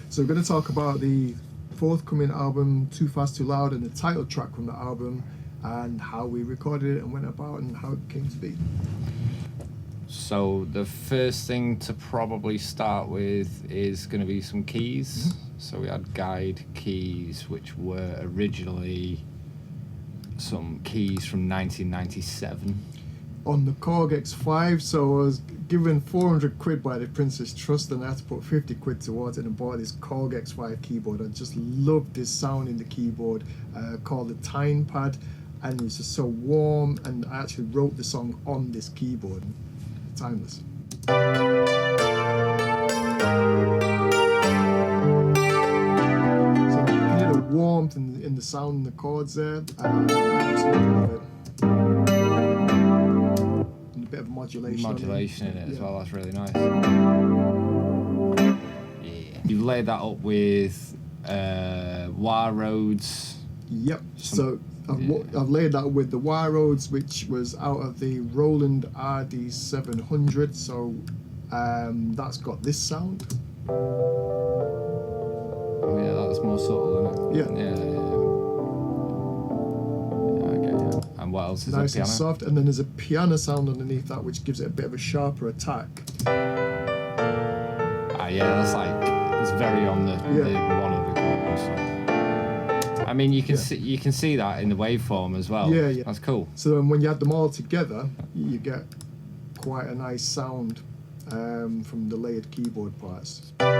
So we're going to talk about the forthcoming album, Too Fast Too Loud, and the title track from the album, and how we recorded it and went about and how it came to be. So the first thing to probably start with is going to be some keys. So we had guide keys, which were originally some keys from 1997. On the Korg X5, so I was given 400 quid by the Princess Trust, and I had to put 50 quid towards it and bought this Korg X5 keyboard. I just loved this sound in the keyboard, called the Tine Pad, and it's just so warm, and I actually wrote the song on this keyboard. Timeless. So you hear the warmth in the sound and the chords there. I absolutely love it. And a bit of modulation In it as well, that's really nice. Yeah. You've laid that up with wire roads. Yep. So I've laid that with the wire roads, which was out of the Roland RD700. So that's got this sound. Oh yeah, that's more subtle, isn't it? Yeah. Okay, yeah. And what else is nice the piano? And soft, and then there's a piano sound underneath that, which gives it a bit of a sharper attack. Yeah, that's like, it's very on the one of the chords. So. I mean, you can see that in the waveform as well. Yeah. That's cool. So when you add them all together, you get quite a nice sound from the layered keyboard parts. Yeah.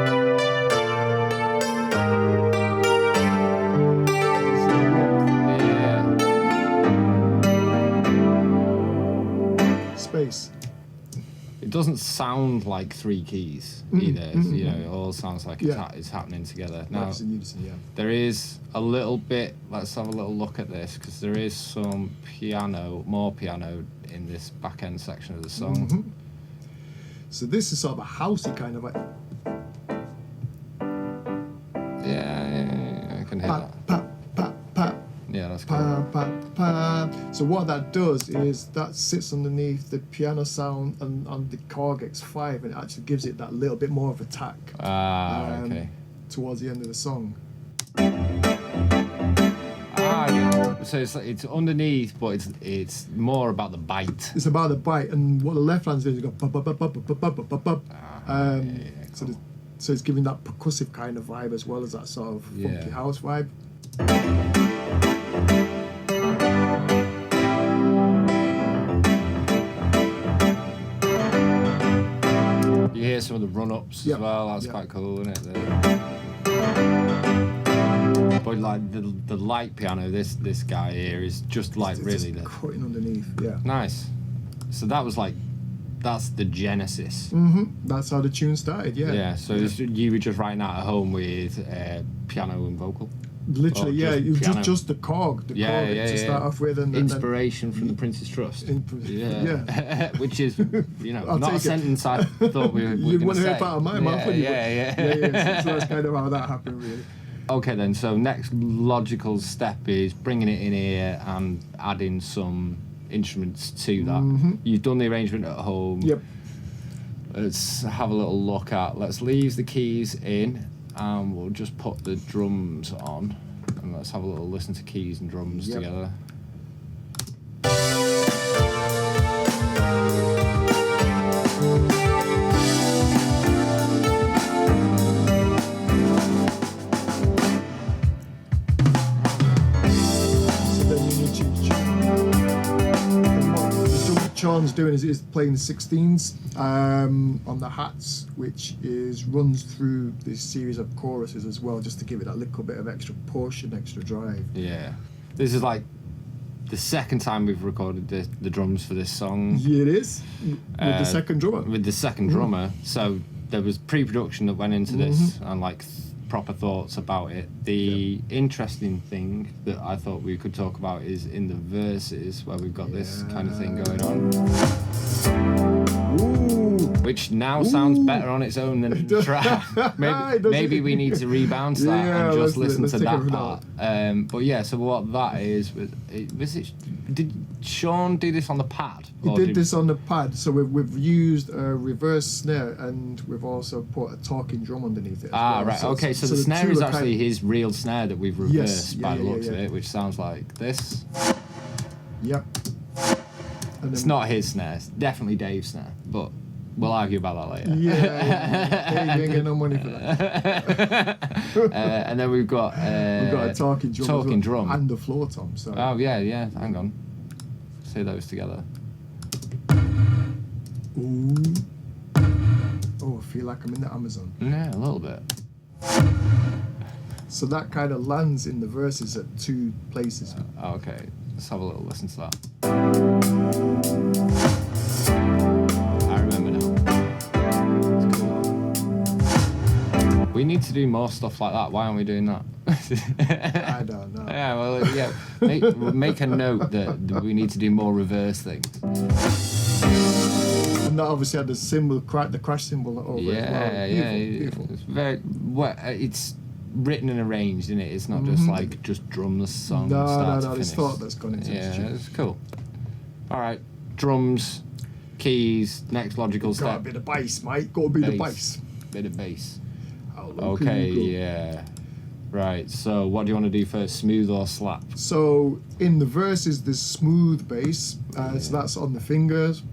Space. It doesn't sound like three keys either. You know, it all sounds like it's happening together. Now, in unison, yeah. there is a little bit. Let's have a little look at this, because there is some more piano in this back end section of the song. So this is sort of a housey kind of like. Yeah, I can hear that. Yeah, that's cool. So what that does is that sits underneath the piano sound and on the Korg X5, and it actually gives it that little bit more of attack Okay. towards the end of the song. Yeah. So it's underneath, but it's more about the bite. It's about the bite, and what the left hand's doing is go Cool. So it's giving that percussive kind of vibe as well as that sort of funky house vibe. You hear some of the run-ups as well. That's quite cool, isn't it? But like the light piano, this guy here is just like really cutting underneath. Yeah. Nice. So that's the genesis. That's how the tune started. Yeah. Yeah. So you were just writing that at home with piano and vocal. Literally, it was just the Korg. To start off with, and inspiration from the Princess Trust. Which is, not a sentence I thought we were You'd want to say. hear part of my mouth, wouldn't you? Yeah. So that's kind of how that happened, really. Okay then, so next logical step is bringing it in here and adding some instruments to that. You've done the arrangement at home. Yep. Let's have a little look at, let's leave the keys in and we'll just put the drums on, and let's have a little listen to keys and drums together. Sean's doing is playing the 16s on the hats, which runs through this series of choruses as well, just to give it that little bit of extra push and extra drive. Yeah, this is like the second time we've recorded the drums for this song. Yeah, it is, with the second drummer. So there was pre-production that went into this, and like proper thoughts about it. The interesting thing that I thought we could talk about is in the verses where we've got this kind of thing going on. Ooh. Which now sounds better on its own than the track. Maybe we need to rebounce that and just listen to that part. But yeah, so what that is, did Sean do this on the pad? He did this on the pad, so we've used a reverse snare and we've also put a talking drum underneath it. Right, okay, so the snare is actually his real snare that we've reversed by the looks of it, which sounds like this. Yep. And it's not his snare, it's definitely Dave's snare, but we'll argue about that later. Yeah, you ain't getting no money for that. And then we've got a talking drum, drum and the floor tom. So. Oh yeah. Hang on, say those together. Ooh. Oh, I feel like I'm in the Amazon. Yeah, a little bit. So that kind of lands in the verses at two places. Okay, let's have a little listen to that. I remember now. It's cool. We need to do more stuff like that. Why aren't we doing that? I don't know. Yeah, well, yeah. Make a note that we need to do more reverse things. And that obviously had the symbol, the crash symbol over it as well. Beautiful. It's very it's written and arranged, isn't it? It's not just like just drumless song. No. It's thought that's gone into the tune. It's cool. All right, drums, keys. Next logical step. Got to be the bass, mate. Got to be the bass. Bit of bass. Okay, yeah. Right, so what do you want to do first, smooth or slap? So in the verses, there's smooth bass, so that's on the fingers.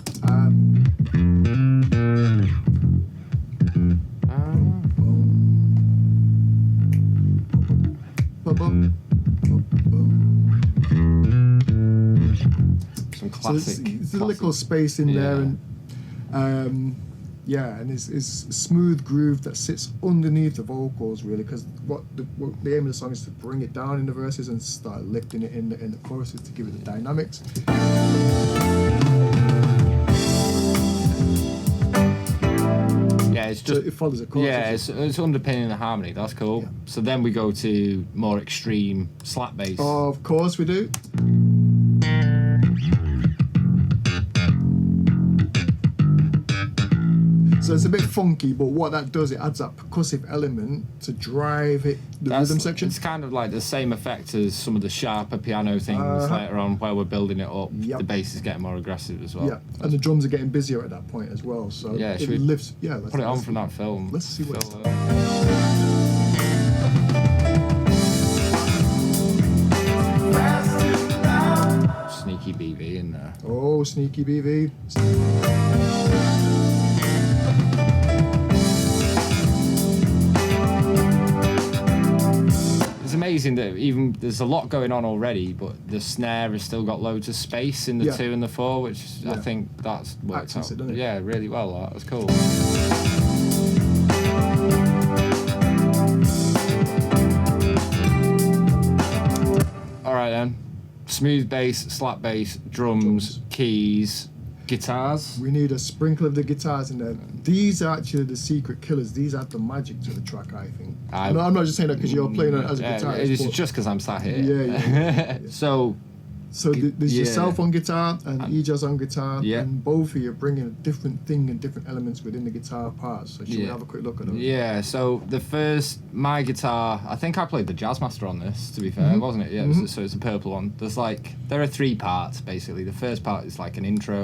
Some classic. So there's a little space in there, and and it's smooth groove that sits underneath the vocals, really, because what the aim of the song is to bring it down in the verses and start lifting it in the choruses to give it the dynamics. Yeah, it's just, so it follows a chorus. Yeah, it's underpinning the harmony. That's cool. Yeah. So then we go to more extreme slap bass. Oh, of course we do. So it's a bit funky, but what that does, it adds that percussive element to drive the rhythm section. It's kind of like the same effect as some of the sharper piano things later on where we're building it up. Yep. The bass is getting more aggressive as well. Yeah, and the drums are getting busier at that point as well. So yeah, it lifts. Yeah, let's put it on from that film. Let's see what it's Sneaky BV in there. Oh, sneaky BV. It's amazing that even there's a lot going on already, but the snare has still got loads of space in the 2 and the 4, which I think that's worked out. Yeah, really well. That was cool. All right then, smooth bass, slap bass, drums, keys, guitars. We need a sprinkle of the guitars in there. These are actually the secret killers. These add the magic to the track, I think. I'm not just saying that because you're playing it as a guitarist. It's just because I'm sat here. Yeah. So there's yourself on guitar and Ejaz on guitar, and both of you bringing a different thing and different elements within the guitar parts. So should we have a quick look at those? Yeah, so my guitar, I think I played the Jazzmaster on this, to be fair, wasn't it? Yeah, so it's a purple one. There are 3 parts, basically. The first part is like an intro.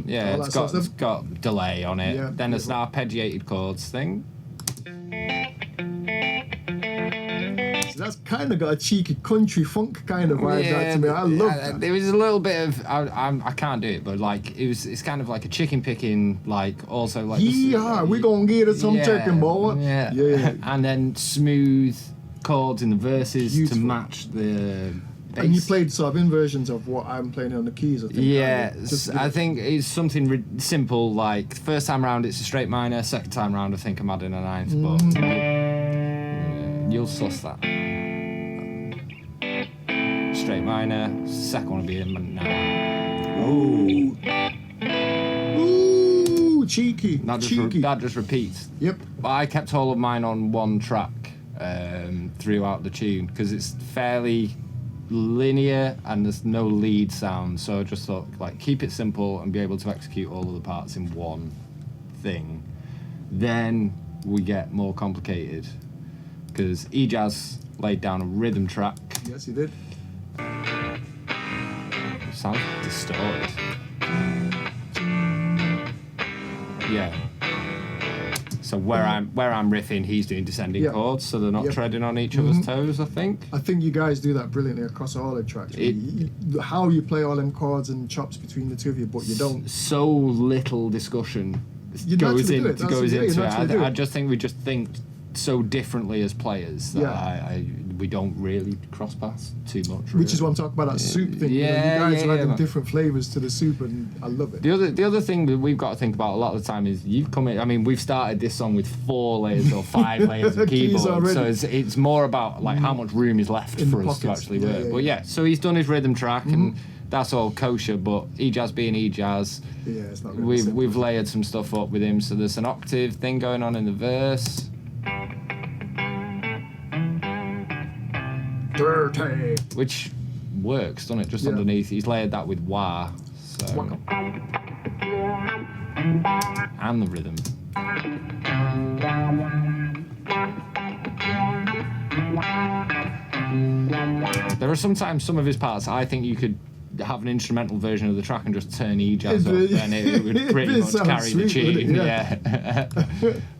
Yeah, it's got delay on it. Yeah, then there's an arpeggiated chords thing. So that's kind of got a cheeky country funk kind of vibe to me. I love that. There was a little bit of I can't do it, but like it's kind of like a chicken picking, like also like we're gonna get it some chicken, boy. Yeah. And then smooth chords in the verses to match the bass. And you played sort of inversions of what I'm playing on the keys, I think. Yeah, I think it's something simple, like first time round it's a straight minor, second time round I think I'm adding a ninth, but you'll suss that. Straight minor, second one will be a nine. Ooh. cheeky. That just repeats. Yep. But I kept all of mine on one track throughout the tune because it's fairly linear and there's no lead sound. So I just thought, like, keep it simple and be able to execute all of the parts in one thing. Then we get more complicated because E-Jazz laid down a rhythm track. Yes, he did. Sounds distorted. Yeah. So where I'm riffing, he's doing descending chords, so they're not treading on each other's toes, I think. I think you guys do that brilliantly across all the tracks. How you play all them chords and chops between the two of you, but you don't. So little discussion goes into it. I just think we just think so differently as players that we don't really cross paths too much. Really. Which is what I'm talking about, that soup thing. You guys are adding different flavours to the soup, and I love it. The other thing that we've got to think about a lot of the time is you've come in. I mean, we've started this song with 4 layers or 5 layers of keyboard, so it's more about like how much room is left for us to actually work. But so he's done his rhythm track and. That's all kosher, but E-Jazz being E-Jazz, it's not really we've layered some stuff up with him. So there's an octave thing going on in the verse. Dirty. Which works, doesn't it? Just underneath. He's layered that with wah. So. And the rhythm. There are sometimes some of his parts I think you could have an instrumental version of the track and just turn E-Jazz up and it would pretty much carry the tune.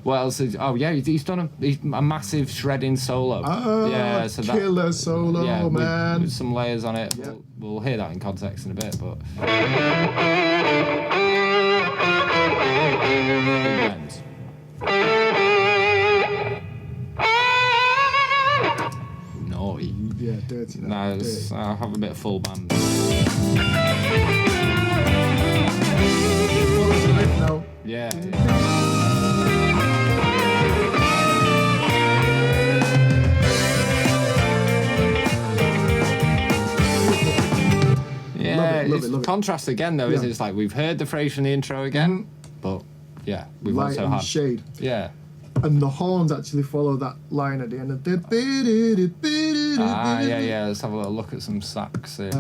What else? He's done a massive shredding solo. So killer solo, man. With some layers on it. Yep. We'll hear that in context in a bit, but. Naughty. Yeah, dirty. No, I'll have a bit of full band. Yeah. Love it. Contrast again though, is it's like we've heard the phrase from the intro again, but we've light also and had shade. Yeah. And the horns actually follow that line at the end of Let's have a little look at some sax here.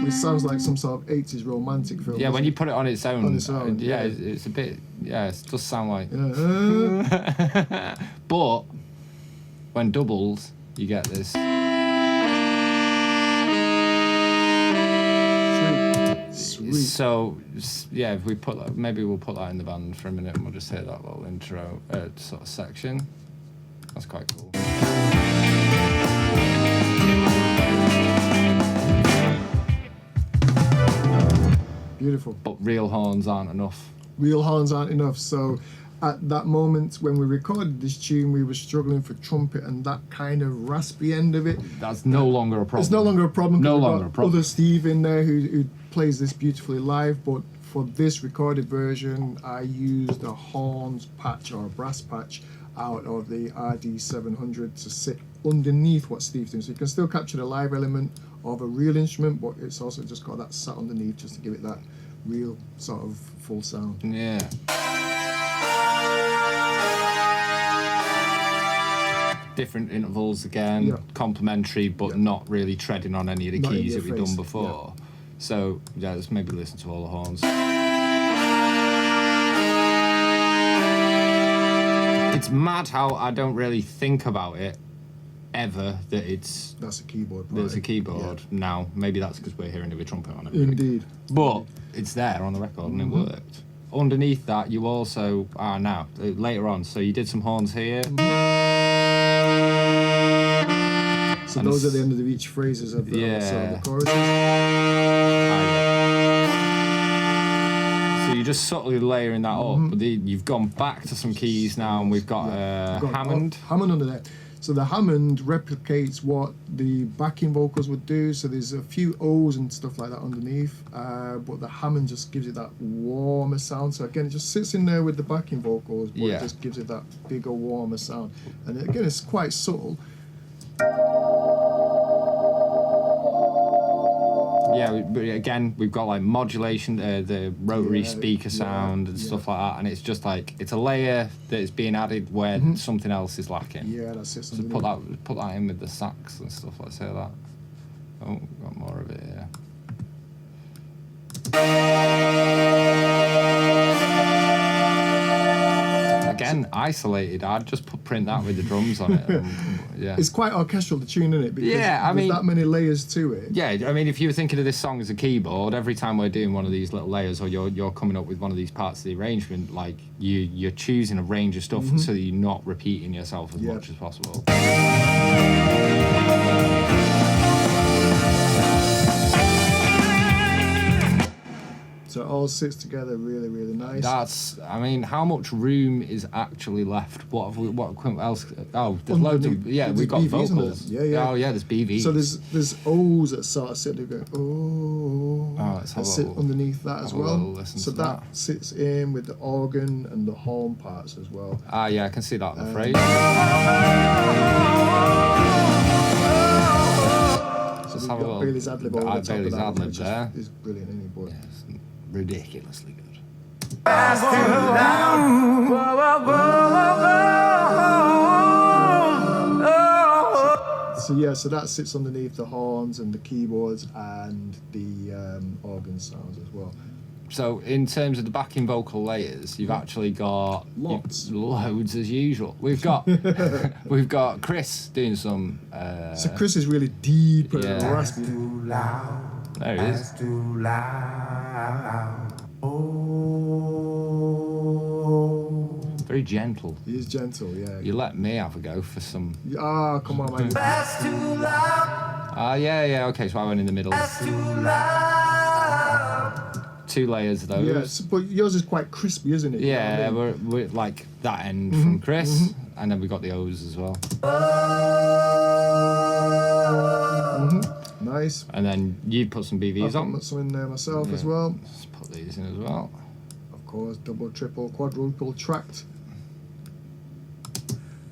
It sounds like some sort of 80s romantic film. Yeah, when you put it on its own, it's a bit, it does sound like. But when doubled, you get this. Sweet. So, if we put that, maybe we'll put that in the band for a minute and we'll just hear that little intro sort of section. That's quite cool. Beautiful. But real horns aren't enough. So at that moment when we recorded this tune, we were struggling for trumpet and that kind of raspy end of it. That's no longer a problem. It's no longer a problem. No longer a problem. Other Steve in there who plays this beautifully live, but for this recorded version, I used a horns patch or a brass patch out of the RD700 to sit underneath what Steve's doing. So you can still capture the live element of a real instrument, but it's also just got that sat underneath just to give it that real sort of full sound. Yeah. Different intervals again, complementary, but not really treading on any of the keys that we've done before. So let's maybe listen to all the horns. It's mad how I don't really think about it ever that that's a keyboard. There's a keyboard now. Maybe that's because we're hearing it with trumpet on it. Indeed. But it's there on the record and it worked. Underneath that, you also are now later on. So you did some horns here. So those are the end of each phrases of the choruses. So you're just subtly layering that up. But you've gone back to some keys now, and we've got Hammond. Hammond under there. So the Hammond replicates what the backing vocals would do. So there's a few O's and stuff like that underneath. But the Hammond just gives it that warmer sound. So again, it just sits in there with the backing vocals, but it just gives it that bigger, warmer sound. And again, it's quite subtle. yeah, but again, we've got like modulation, the rotary speaker sound and stuff like that, and it's just like it's a layer that is being added where something else is lacking. Yeah, that's it. So put that in with the sax and stuff. Let's say that. Oh, we've got more of it here. Again, isolated. I'd just print that with the drums on it. Yeah. It's quite orchestral, the tune, isn't it? Because I mean, there's that many layers to it. Yeah, I mean, if you were thinking of this song as a keyboard, every time we're doing one of these little layers, or you're coming up with one of these parts of the arrangement, like you're choosing a range of stuff so that you're not repeating yourself as much as possible. So it all sits together really, really nice. I mean, how much room is actually left? What else? Oh, there's loads of, we've got BVs vocals. Yeah. Oh, yeah, there's BVs. So there's O's that sort of sit there going, that sit underneath that as well. So that sits in with the organ and the horn parts as well. Ah, yeah, I can see that in the phrase. So we've got Bailey's ad-lib over the top Bailey's of that, ad-lib which there. is brilliant, isn't it? But It's ridiculously good. So that sits underneath the horns and the keyboards and the organ sounds as well. So in terms of the backing vocal layers, you've actually got loads as usual. We've got Chris doing some. So Chris is really deep and raspy. There he is. Very gentle. He is gentle, yeah. You let me have a go for some. Ah, come on, man. Yeah. Okay, so I went in the middle. 2 layers of those. Yes, but yours is quite crispy, isn't it? Yeah, you know what I mean? we're like that end from Chris, and then we got the O's as well. Nice. And then you put some BVs on. I put some in there myself as well. Let's put these in as well. Of course, double, triple, quadruple tracked.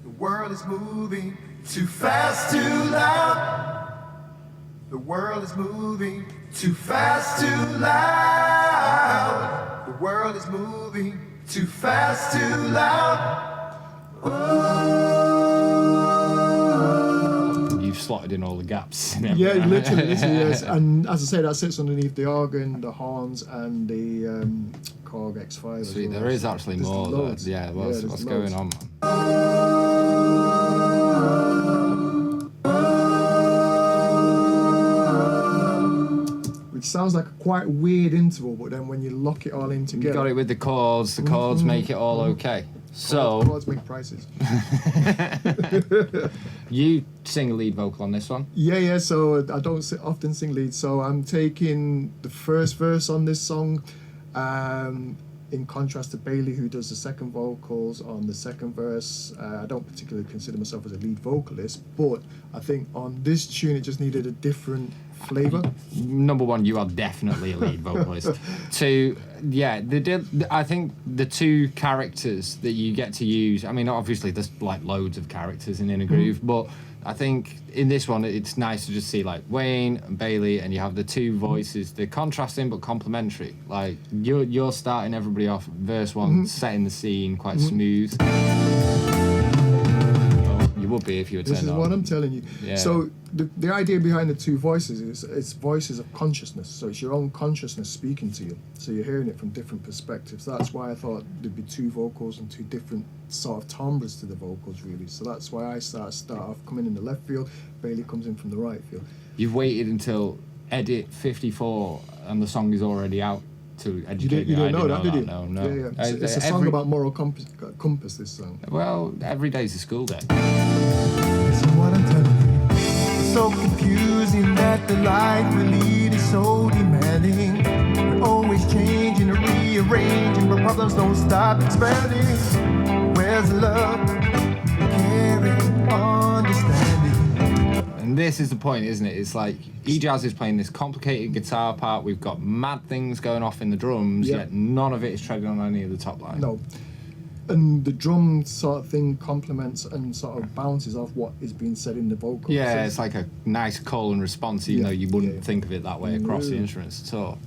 The world is moving too fast, too loud. The world is moving too fast, too loud. The world is moving too fast, too loud. You've slotted in all the gaps. Yeah, literally, yes. And as I say, that sits underneath the organ, the horns, and the Korg X5 as Sweet, well. there is actually There's more. loads. Yeah, what's there's going loads. on? Which sounds like a quite weird interval, but then when you lock it all in together... You got it with the chords. The chords make it all okay. So Chords make prices. you sing a lead vocal on this one. Yeah. So I don't often sing leads. So I'm taking the first verse on this song, in contrast to Bailey, who does the second vocals on the second verse. I don't particularly consider myself as a lead vocalist, but I think on this tune it just needed a different flavour. Number one, you are definitely a lead vocalist. 2, I think the 2 characters that you get to use, I mean, obviously there's like loads of characters in Innergroove, but I think in this one it's nice to just see like Wayne and Bailey, and you have the 2 voices. They're contrasting but complementary. Like you're starting everybody off verse 1, setting the scene quite smooth. You would be if you were turned on. This is what I'm telling you. Yeah. So the idea behind the 2 voices is it's voices of consciousness. So it's your own consciousness speaking to you. So you're hearing it from different perspectives. That's why I thought there'd be 2 vocals and 2 different sort of timbres to the vocals, really. So that's why I start off coming in the left field. Bailey comes in from the right field. You've waited until edit 54 and the song is already out to educate me. You didn't know that, did you? No. Yeah. It's a song about moral compass, this song. Well, every day's a school day. Listen what I'm telling you. It's so confusing that the life we lead is so demanding. We're always changing and rearranging, but problems don't stop expanding. Where's love, caring, understanding? And this is the point, isn't it? It's like E-Jazz is playing this complicated guitar part. We've got mad things going off in the drums, yet none of it is treading on any of the top line. No. And the drum sort of thing complements and sort of bounces off what is being said in the vocal. Yeah, So it's like a nice call and response, even though you wouldn't think of it that way across the instruments at all.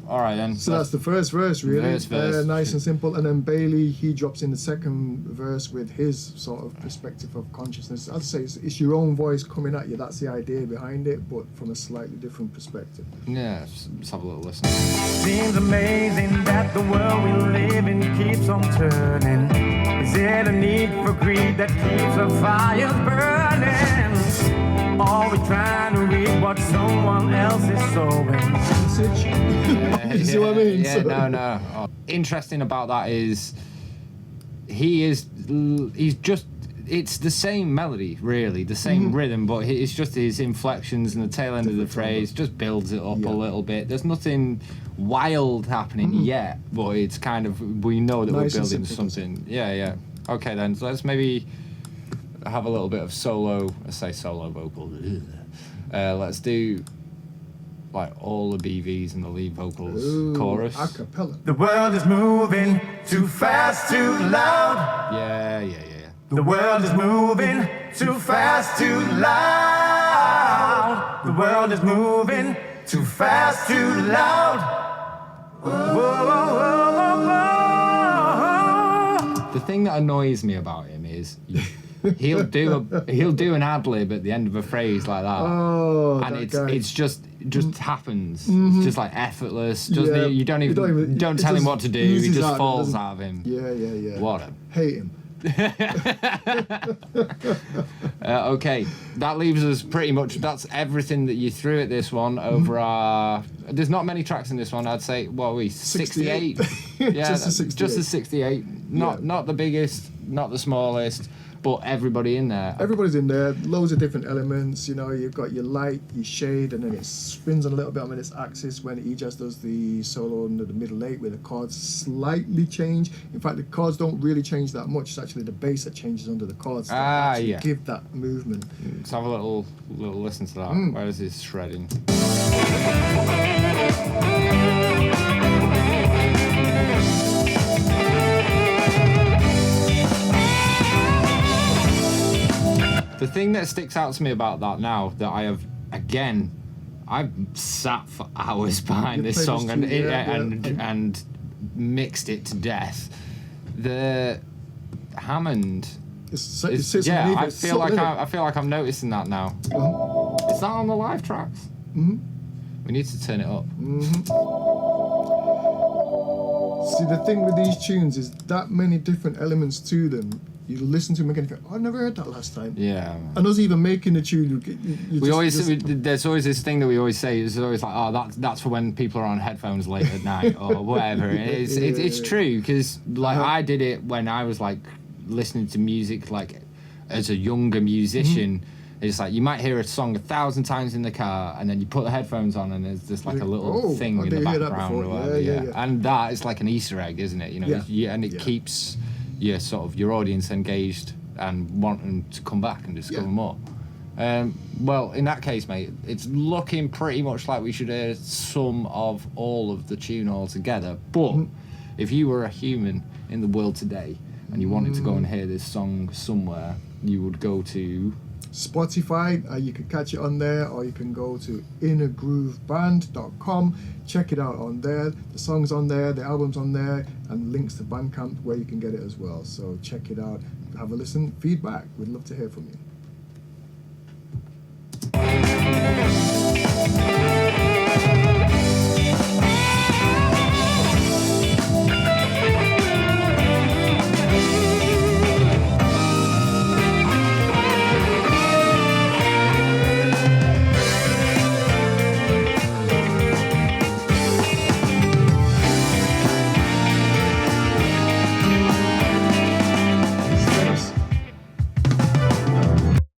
All right then. So that's the first verse, really. First verse. Nice and simple. And then Bailey, he drops in the second verse with his sort of perspective of consciousness. I'd say it's your own voice coming at you. That's the idea behind it, but from a slightly different perspective. Yeah, let's have a little listen. Seems amazing that the world we live in keeps on turning. Is it a need for greed that keeps our fires burning? Or we trying to read what someone else is sowing? You see what I mean? Yeah, no. Oh. Interesting about that is he's just, it's the same melody, really, the same rhythm, but it's just his inflections and the tail end of the phrase just builds it up a little bit. There's nothing wild happening yet, but it's kind of, we know that Nice we're and building simple. something. Yeah. Okay then, so let's maybe have a little bit of solo, let's say solo vocal. Let's do like all the BVs and the lead vocals chorus. A cappella. The world is moving too fast, too loud. Yeah. The world is moving too fast, too loud. The world is moving too fast, too loud. Whoa. The thing that annoys me about him is he'll do an ad lib at the end of a phrase like that, and it's just happens. It's just like effortless. You don't tell him what to do. He just falls out of him. Yeah. What a Hate him. okay, that leaves us pretty much. That's everything that you threw at this one over our. There's not many tracks in this one. I'd say. What are we? 68. Yeah, Just a 68. Just a 68. Not the biggest, not the smallest, but everybody in there. Everybody's in there. Loads of different elements. You know, you've got your light, your shade, and then it spins on a little bit on its axis when he just does the solo under the middle eight, where the chords slightly change. In fact, the chords don't really change that much. It's actually the bass that changes under the chords. That actually give that movement. Let's have a little listen to that. Where is his shredding? The thing that sticks out to me about that now, that I have, again, I've sat for hours behind this song and mixed it to death. The Hammond, I feel like I'm noticing that now. Is that on the live tracks? We need to turn it up. See, the thing with these tunes is that many different elements to them. You listen to them again and go, oh, I never heard that last time. Yeah. And us even making the tune, there's always this thing that we always say, is always like, oh, that's for when people are on headphones late at night or whatever. It's true, because like I did it when I was like listening to music like as a younger musician. It's like you might hear a song 1,000 times in the car, and then you put the headphones on, and there's just like a little thing in the background or whatever. Yeah. And that is like an Easter egg, isn't it? You know, and it keeps your audience engaged and wanting to come back and discover more. Well, in that case, mate, it's looking pretty much like we should hear some of all of the tune all together. But if you were a human in the world today and you wanted to go and hear this song somewhere, you would go to Spotify, you can catch it on there, or you can go to innergrooveband.com, check it out on there. The song's on there, the album's on there, and links to Bandcamp where you can get it as well. So check it out, have a listen, feedback. We'd love to hear from you.